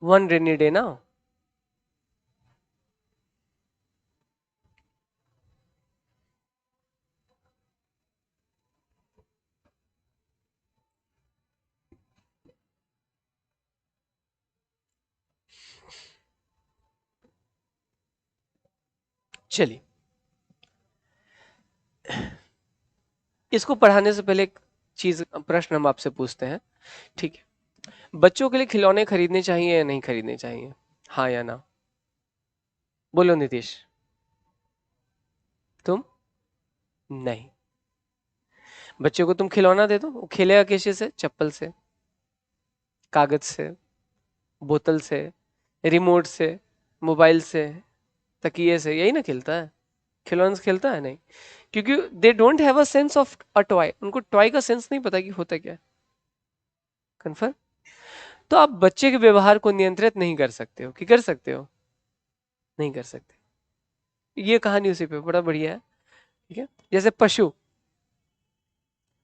One rainy day ना। चलिए, इसको पढ़ाने से पहले एक चीज, प्रश्न हम आपसे पूछते हैं, ठीक है? बच्चों के लिए खिलौने खरीदने चाहिए या नहीं खरीदने चाहिए? हाँ या ना? बोलो नीतीश। तुम? नहीं। बच्चों को तुम खिलौना दे दो, वो खेलेगा किसी से? चप्पल से, कागज से, बोतल से, रिमोट से, मोबाइल से, तकिए से, यही ना खेलता है। खिलौने से खेलता है नहीं, क्योंकि they don't have a sense of a toy. उनको टॉय का सेंस नहीं पता कि होता क्या है। कन्फर्म? तो आप बच्चे के व्यवहार को नियंत्रित नहीं कर सकते हो, कि कर सकते हो? नहीं कर सकते। ये कहानी उसी पे बड़ा बढ़िया है, ठीक है? जैसे पशु,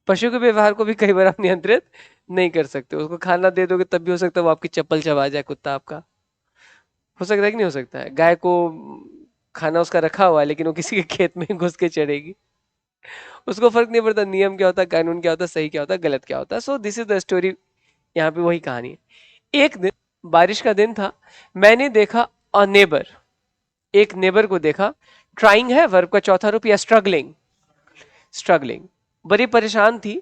पशु के व्यवहार को भी कई बार आप नियंत्रित नहीं कर सकते। उसको खाना दे दोगे तब भी हो सकता है वो आपकी चप्पल चबा जाए, कुत्ता आपका। हो सकता है कि नहीं हो सकता है? गाय को खाना उसका रखा हुआ है, लेकिन वो किसी के खेत में घुस के चढ़ेगी। उसको फर्क नहीं पड़ता नियम क्या होता है, कानून क्या होता है, सही क्या होता है, गलत क्या होता है। So this is the story. यहाँ पे वही कहानी है। एक दिन बारिश का दिन था, मैंने देखा अ नेबर, एक नेबर को देखा। ट्राइंग है वर्ब का चौथा रूप, या स्ट्रगलिंग? स्ट्रगलिंग, बड़ी परेशान थी।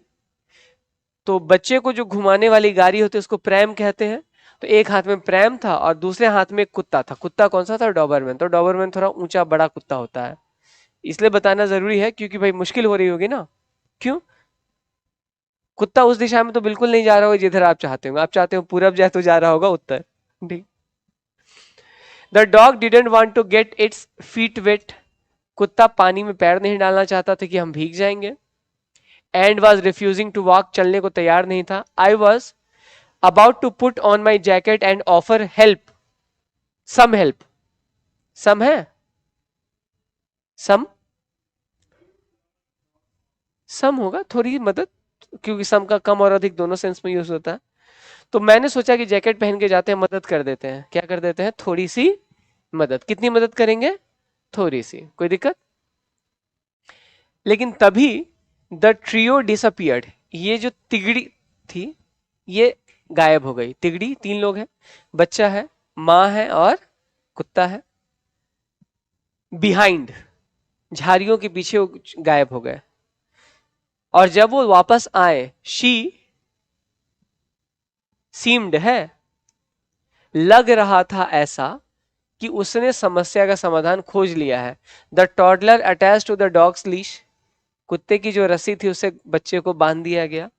तो बच्चे को जो घुमाने वाली गाड़ी होती है उसको प्रैम कहते हैं। तो एक हाथ में प्रैम था और दूसरे हाथ में एक कुत्ता था। कुत्ता कौन सा था? डॉबरमैन। तो डॉबरमैन थोड़ा ऊंचा बड़ा कुत्ता होता है। इसलिए बताना जरूरी है क्योंकि भाई मुश्किल हो रही होगी ना। क्यों? कुत्ता उस दिशा में तो बिल्कुल नहीं जा रहा होगा जिधर आप चाहते हो। आप चाहते हो पूरब जाए तो जा रहा होगा उत्तर। ठीक। The dog didn't want to get its feet wet, कुत्ता पानी में पैर नहीं डालना चाहता था कि हम भीग जाएंगे। And was refusing to walk, चलने को तैयार नहीं था। I was about to put on my jacket and offer help, some help. Some है? सम, सम होगा थोड़ी मदद, क्योंकि सम का कम और अधिक दोनों सेंस में यूज होता है। तो मैंने सोचा कि जैकेट पहन के जाते हैं, मदद कर देते हैं। क्या कर देते हैं? थोड़ी सी मदद। कितनी मदद करेंगे? थोड़ी सी। कोई दिक्कत? लेकिन तभी द ट्रियो डिसअपियर्ड, ये जो तिगड़ी थी ये गायब हो गई। तिगड़ी तीन लोग हैं, बच्चा है, माँ है और कुत्ता है। बिहाइंड, झाड़ियों के पीछे वो गायब हो गए। और जब वो वापस आए, शी सीम्ड है, लग रहा था ऐसा कि उसने समस्या का समाधान खोज लिया है। The toddler attach to the dog's leash, कुत्ते की जो रस्सी थी उससे बच्चे को बांध दिया गया।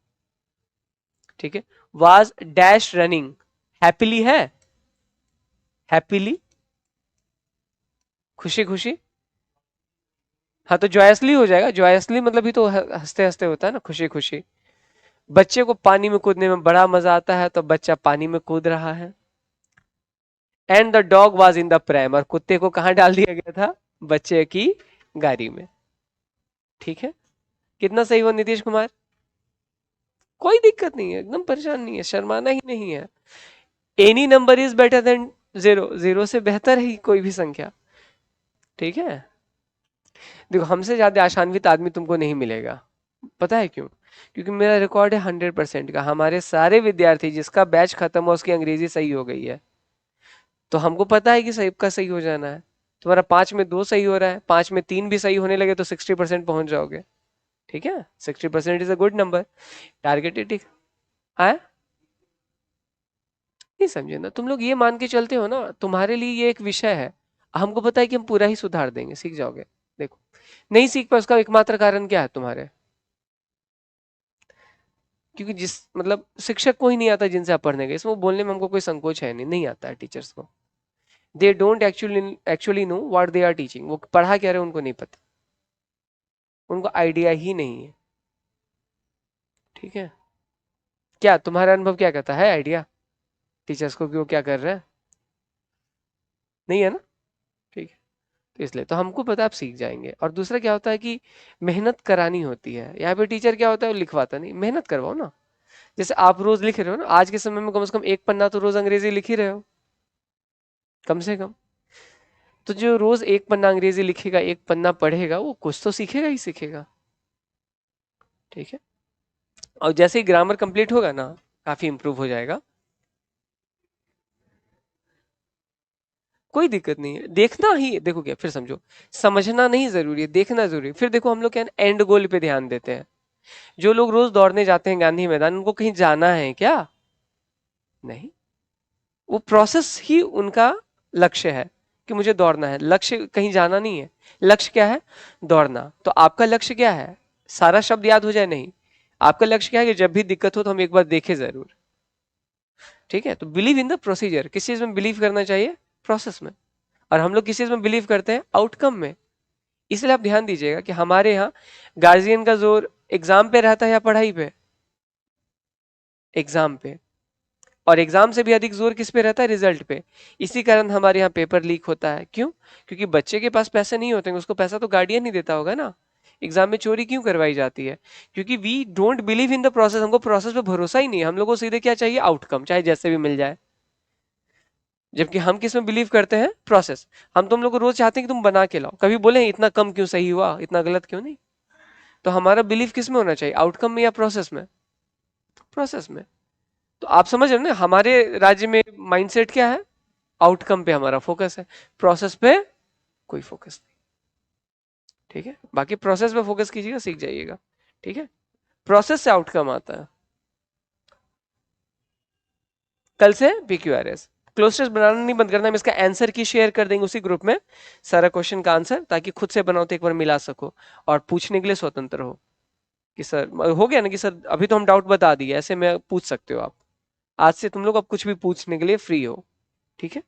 ठीक है। वाज डैश रनिंग, हैप्पीली है? हैप्पीली, खुशी खुशी। हाँ तो जॉयसली हो जाएगा। जॉयसली मतलब ही तो हंसते हंसते होता है ना, खुशी खुशी। बच्चे को पानी में कूदने में बड़ा मजा आता है, तो बच्चा पानी में कूद रहा है। And the dog was in the pram, और कुत्ते को कहां डाल दिया गया था? बच्चे की गाड़ी में। ठीक है। कितना सही हुआ नीतीश कुमार? कोई दिक्कत नहीं है, एकदम परेशान नहीं है, शर्माना ही नहीं है। Any number is better than zero, zero से बेहतर है कोई भी संख्या। ठीक है। देखो, हमसे ज्यादा आशान्वित आदमी तुमको नहीं मिलेगा। पता है क्यों? क्योंकि मेरा रिकॉर्ड है 100% का। हमारे सारे विद्यार्थी जिसका बैच खत्म हुआ उसकी अंग्रेजी सही हो गई है। तो हमको पता है कि सबका सही हो जाना है। तुम्हारा 5 में 2 सही हो रहा है, 5 में 3 भी सही होने लगे तो 60% पहुंच जाओगे। ठीक है। 60% is a good number. Target है, ठीक है? नहीं समझे ना तुम लोग, ये मान के चलते हो ना तुम्हारे लिए ये एक विषय है। हमको पता है कि हम पूरा ही सुधार देंगे, सीख जाओगे। देखो, नहीं सीख पाए उसका एकमात्र कारण क्या है तुम्हारे? क्योंकि जिस मतलब शिक्षक को ही नहीं आता जिनसे आप पढ़ने गए, इसमें बोलने में हमको कोई संकोच है नहीं, नहीं आता है टीचर्स को। They don't actually know what they are teaching. वो पढ़ा क्या रहे उनको नहीं पता, उनको आइडिया ही नहीं है। ठीक है। क्या तुम्हारा अनुभव क्या कहता है? आइडिया टीचर्स को कि वो क्या कर रहे हैं? नहीं है ना? ठीक है। तो इसलिए तो हमको पता, आप सीख जाएंगे। और दूसरा क्या होता है कि मेहनत करानी होती है। यहाँ पे टीचर क्या होता है, वो लिखवाता नहीं, मेहनत करवाओ ना। जैसे आप रोज लिख रहे हो ना, आज के समय में कम से कम 1 पन्ना तो रोज अंग्रेजी लिख ही रहे हो। कम से कम। तो जो रोज एक पन्ना अंग्रेजी लिखेगा, एक पन्ना पढ़ेगा, वो कुछ तो सीखेगा ही सीखेगा। ठीक है। और जैसे ही ग्रामर कंप्लीट होगा ना, काफी इंप्रूव हो जाएगा। कोई दिक्कत नहीं है, देखना ही, देखो क्या, फिर समझो, समझना नहीं जरूरी है, देखना जरूरी है। फिर देखो हम लोग क्या एंड गोल पे ध्यान देते हैं। जो लोग रोज दौड़ने जाते हैं गांधी मैदान, उनको कहीं जाना है क्या? नहीं। वो प्रोसेस ही उनका लक्ष्य है कि मुझे दौड़ना है, लक्ष्य कहीं जाना नहीं है। लक्ष्य क्या है? दौड़ना। तो आपका लक्ष्य क्या है? सारा शब्द याद हो जाए नहीं, आपका लक्ष्य क्या है कि जब भी दिक्कत हो तो हम एक बार देखें जरूर। ठीक है। तो बिलीव इन द प्रोसीजर। किस चीज में बिलीव करना चाहिए? प्रोसेस में। और हम लोग किस चीज में बिलीव करते हैं? आउटकम में। इसलिए आप ध्यान दीजिएगा कि हमारे यहाँ गार्जियन का जोर एग्जाम पे रहता है या पढ़ाई पे? एग्जाम पे। और एग्जाम से भी अधिक जोर किस पे रहता है? रिजल्ट पे। इसी कारण हमारे यहाँ पेपर लीक होता है। क्यों? क्योंकि बच्चे के पास पैसे नहीं होते हैं, उसको पैसा तो गार्डियन ही देता होगा ना। एग्जाम में चोरी क्यों करवाई जाती है? क्योंकि we don't believe in the process. हमको प्रोसेस पे भरोसा ही नहीं है, हम लोग को सीधे क्या चाहिए? आउटकम, चाहे जैसे भी मिल जाए। जबकि हम किस में बिलीव करते हैं? प्रोसेस। हम तुम लोग को रोज चाहते हैं कि तुम बना के लाओ, कभी बोले इतना कम क्यों सही हुआ, इतना गलत क्यों नहीं? तो हमारा बिलीव किस में होना चाहिए? आउटकम में या प्रोसेस में? प्रोसेस में। तो आप समझ रहे हो ना, हमारे राज्य में माइंडसेट क्या है? आउटकम पे हमारा फोकस है, प्रोसेस पे कोई फोकस नहीं। ठीक है। बाकी प्रोसेस पे फोकस कीजिएगा, सीख जाइएगा। ठीक है। प्रोसेस से आउटकम आता है। कल से PQRS क्लोज टेस्ट बनाना नहीं बंद करना। हम इसका आंसर की शेयर कर देंगे उसी ग्रुप में, सारा क्वेश्चन का आंसर, ताकि खुद से बनाओ तो एक बार मिला सको और पूछने के लिए स्वतंत्र हो कि सर हो गया ना, कि सर अभी तो हम डाउट बता दिए, ऐसे में पूछ सकते हो आप। आज से तुम लोग अब कुछ भी पूछने के लिए फ्री हो। ठीक है।